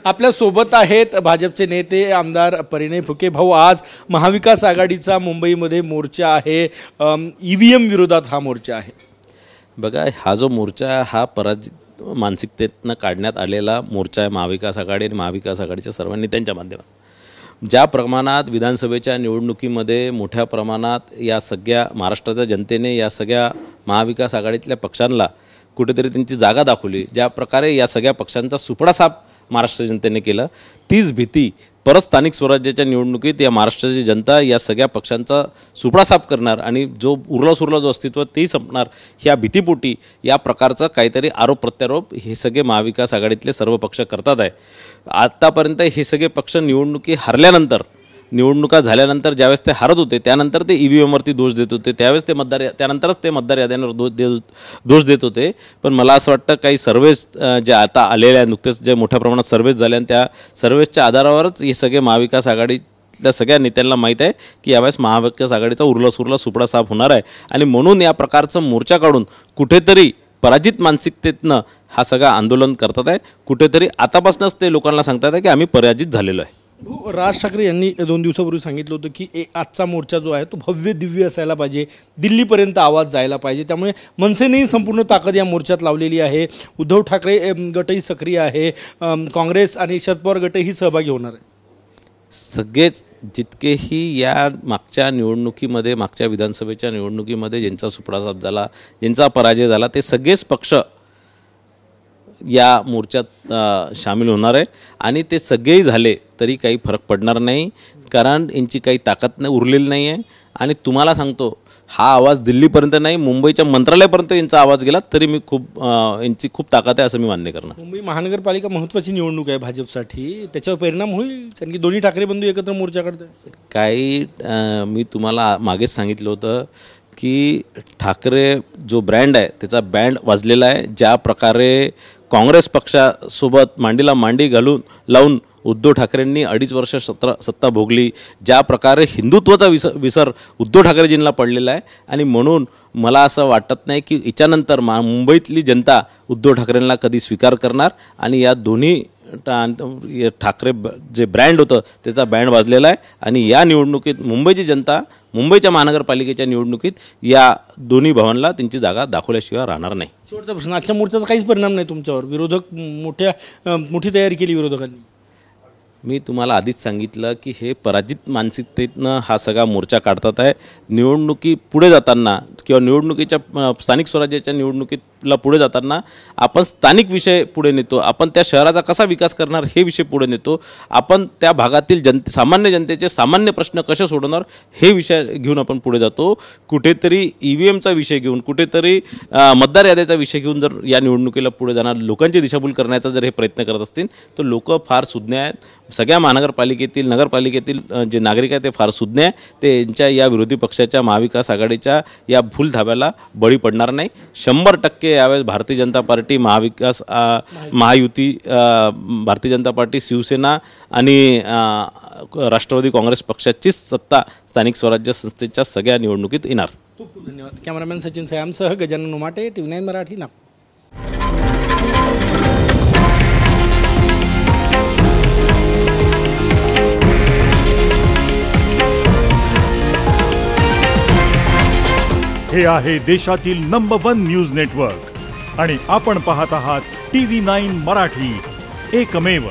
आपल्या सोबत आहेत भाजपचे नेते आमदार परिणय फुके. भाऊ, आज महाविकास आघाडीचा मुंबईमध्ये मोर्चा आहे. EVM विरोधात हा मोर्चा आहे. बघा, हा जो मोर्चा हा पराजित मानसिकतेतनं काढण्यात आलेला मोर्चा आहे. महाविकास आघाडी आणि महाविकास आघाडीच्या सर्व नेत्यांच्या माध्यमातून ज्या प्रमाणात विधानसभेच्या निवडणुकीमध्ये मोठ्या प्रमाणात या सगळ्या महाराष्ट्राच्या जनतेने या सगळ्या महाविकास आघाडीतल्या पक्षांना कुठेतरी त्यांची जागा दाखवली, ज्या प्रकारे या सगळ्या पक्षांचा सुपडासाप महाराष्ट्र जनतेने केलं, तीच भीती परत स्थानिक स्वराज्याच्या निवडणुकीत या महाराष्ट्राची जनता या सगळ्या पक्षांचा सुपडासाप करणार आणि जो उरला जो अस्तित्व तेही संपणार, ह्या भीतीपोटी या प्रकारचा काहीतरी आरोप प्रत्यारोप हे सगळे महाविकास आघाडीतले सर्व पक्ष करतात आहे. आत्तापर्यंत हे सगळे पक्ष निवडणुकी हरल्यानंतर, निवडणुका झाल्यानंतर ज्यावेळेस ते हरत होते त्यानंतर ते EVMवरती दोष देत होते, त्यावेळेस ते त्यानंतरच ते मतदार याद्यांवर दोष देत होते. पण मला असं वाटतं काही सर्व्हेस ज्या आता आलेल्या नुकतेच जे मोठ्या प्रमाणात सर्व्हेस झाल्या आणि त्या सर्व्हेसच्या आधारावरच हे सगळे महाविकास आघाडीतल्या सगळ्या नेत्यांना माहीत आहे की यावेळेस महाविकास आघाडीचा उरला सुपडा साफ होणार आहे. आणि म्हणून या प्रकारचं मोर्चा काढून कुठेतरी पराजित मानसिकतेतनं हा सगळं आंदोलन करतात आहे. कुठेतरी आतापासूनच ते लोकांना सांगतात आहे की आम्ही पराजित झालेलो आहे. राज ठाकरे यांनी 2 दिवसापूर्वी सांगितलं होतं की आजचा मोर्चा जो आहे तो भव्य दिव्य असायला पाहिजे, दिल्लीपर्यंत आवाज जायला पाहिजे. त्यामुळे मनसेनेही संपूर्ण ताकद या मोर्चात लावलेली आहे. उद्धव ठाकरे गटही सक्रिय आहे, काँग्रेस आणि शरद पवार गटही सहभागी होणार आहे. सगळेच जितकेही या मागच्या निवडणुकीमध्ये, मागच्या विधानसभेच्या निवडणुकीमध्ये ज्यांचा सुपडासाप झाला, ज्यांचा पराजय झाला, ते सगळेच पक्ष या मोर्चात सामील होणार आहे. आणि ते सगळेही झाले तरी काही फरक पडणार नाही, कारण यांची काही ताकद उरलेली नाही आहे. आणि तुम्हाला सांगतो, हा आवाज दिल्लीपर्यंत नाही, मुंबईच्या मंत्रालयापर्यंत यांचा आवाज गेला तरी मी यांची खूप ताकद आहे असं मी मान्य करणार. मुंबई महानगरपालिका महत्त्वाची निवडणूक आहे भाजपसाठी, त्याच्यावर परिणाम होईल कारण की दोन्ही ठाकरे बंधू एकत्र मोर्चा काढतात. काही मी तुम्हाला मागेच सांगितलं होतं की ठाकरे जो ब्रँड आहे त्याचा बँड वाजलेला आहे. ज्या प्रकारे काँग्रेस पक्षासोबत मांडीला मांडी लावून उद्धव ठाकरेंनी 2.5 वर्ष सत्ता भोगली, ज्या प्रकारे हिंदुत्वाचा विसर उद्धव ठाकरेजींना पडलेला आहे. आणि म्हणून मला असं वाटत नाही की याच्यानंतर मुंबईतली जनता उद्धव ठाकरेंना कधी स्वीकार करणार. आणि या दोन्ही ठाकरे जे ब्रँड होतं त्याचा बँड वाजलेला आहे. आणि या निवडणुकीत मुंबईची जनता मुंबईच्या महानगरपालिकेच्या निवडणुकीत या दोन्ही भवनला त्यांची जागा दाखवल्याशिवाय राहणार नाही. शेवटचा प्रश्न, आजच्या मोर्चाचा काहीच परिणाम नाही तुमच्यावर? विरोधक मोठी तयारी केली विरोधकांनी. मी तुम्हाला आधीच सांगितलं की हे पराजित मानसिकतेतनं हा सगळा मोर्चा काढतात आहे. निवडणुकी पुढे जाताना किंवा निवडणुकीच्या स्थानिक स्वराज्याच्या निवडणुकीला पुढे जाताना आपण स्थानिक विषय पुढे नेतो, आपण त्या शहराचा कसा विकास करणार हे विषय पुढे नेतो, आपण त्या भागातील सामान्य जनतेचे सामान्य प्रश्न कसे सोडवणार हे विषय घेऊन आपण पुढे जातो. कुठेतरी EVMचा विषय घेऊन, कुठेतरी मतदार याद्याचा विषय घेऊन जर या निवडणुकीला पुढे जाणार, लोकांची दिशाभूल करण्याचा जर हे प्रयत्न करत असतील तर लोक फार सुज्ञ आहेत. सगळ्या महानगरपालिकेतील नगरपालिकेतील जे नागरिक आहेत ते फार सुज्ञ आहे. ते यांच्या या विरोधी पक्षाच्या महाविकास आघाडीच्या या भूल धाब्याला बळी पडणार नाही. 100% यावेळेस भारतीय जनता पार्टी, महायुती, भारतीय जनता पार्टी, शिवसेना आणि राष्ट्रवादी काँग्रेस पक्षाचीच सत्ता स्थानिक स्वराज्य संस्थेच्या सगळ्या निवडणुकीत येणार. खूप खूप धन्यवाद. कॅमेरामॅन सचिन सयामसह गजानन उमाटे, TV9 मराठी, नागपूर. हे आहे देशातील नंबर 1 न्यूज नेटवर्क आणि आपण पाहत आहात TV9 मराठी, एकमेव.